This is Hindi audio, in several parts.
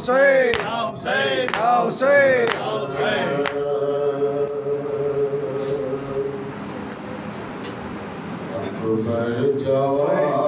हुसैन या हुसैन या हुसैन या हुसैन। अकबर जवान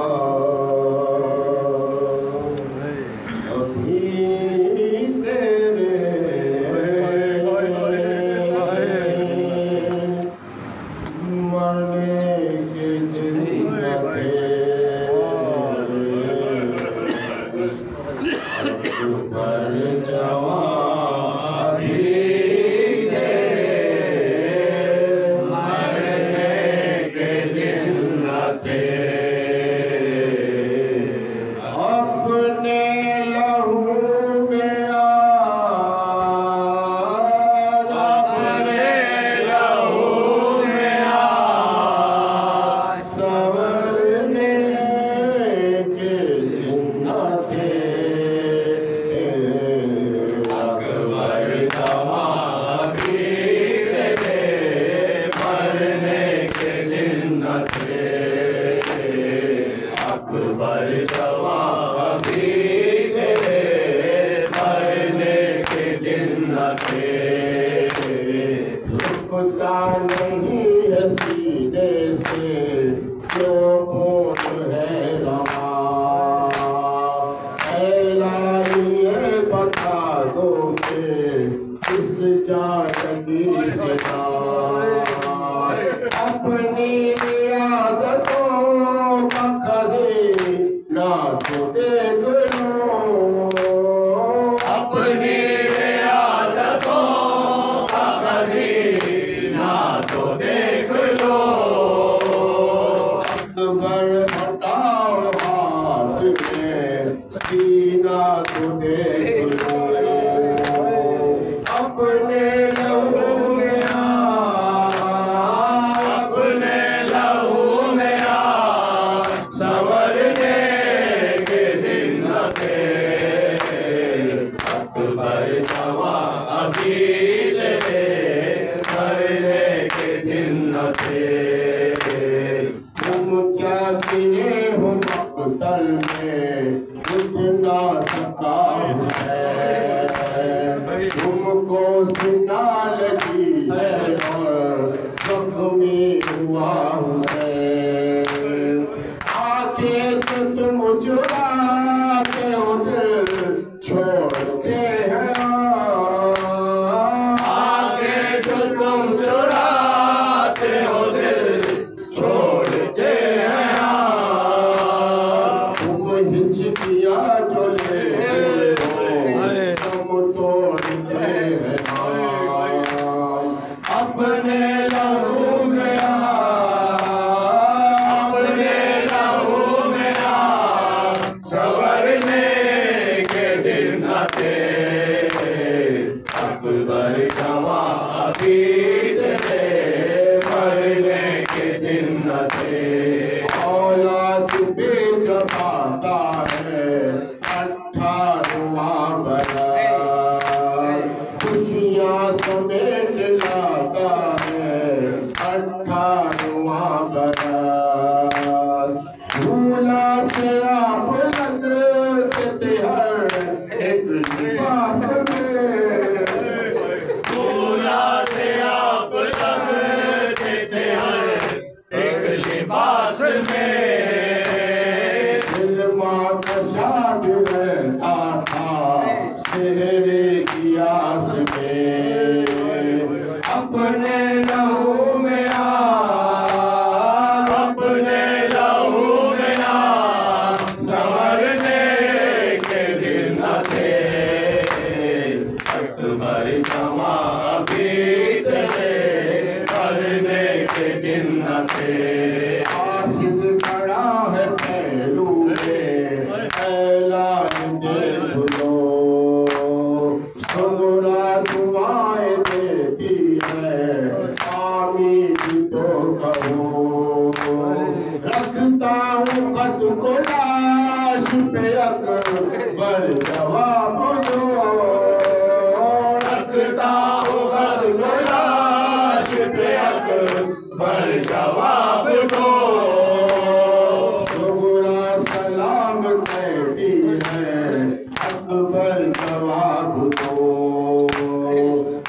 जवाब दो।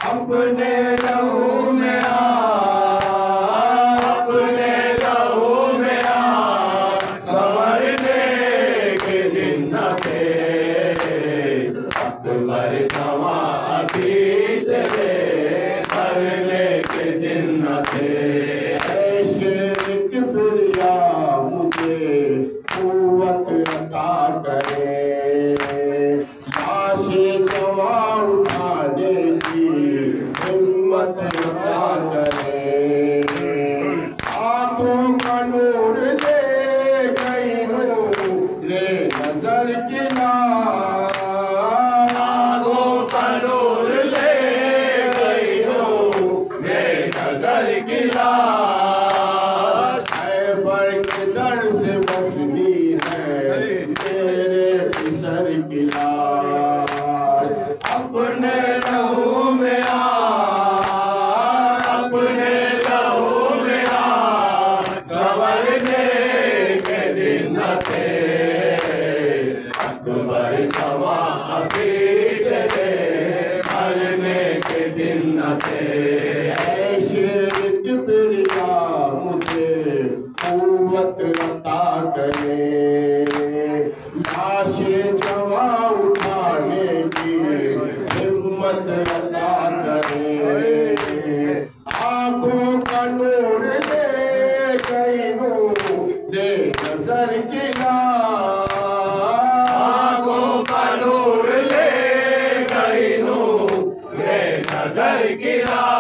अपने लहू में अपने लहू में संवरने के दिन न थे, अकबर जवां अभी तेरे मरने के दिन न थे। किबरिया मुझे कुव्वत अता करे, लाशें जवां उठाने की हिम्मत अता करे। आंखों का नूर ले गई नूरे नजर की लाश, आंखों का नूर ले गई नूरे नजर की लाश। दर से बसनी है तेरे पिसर की लाश। अपने लहू में अपने लहू में संवरने के दिन न थे, अकबर जवां अभी तेरे मरने के दिन न थे। ऐसे किबरिया मुझे कुव्वत अता करे, लाशें जवां उठाने की हिम्मत अता करे। आंखों का नूर ले गई नूरे नजर की लाश, आंखों का नूर ले गई नूरे नजर की लाश।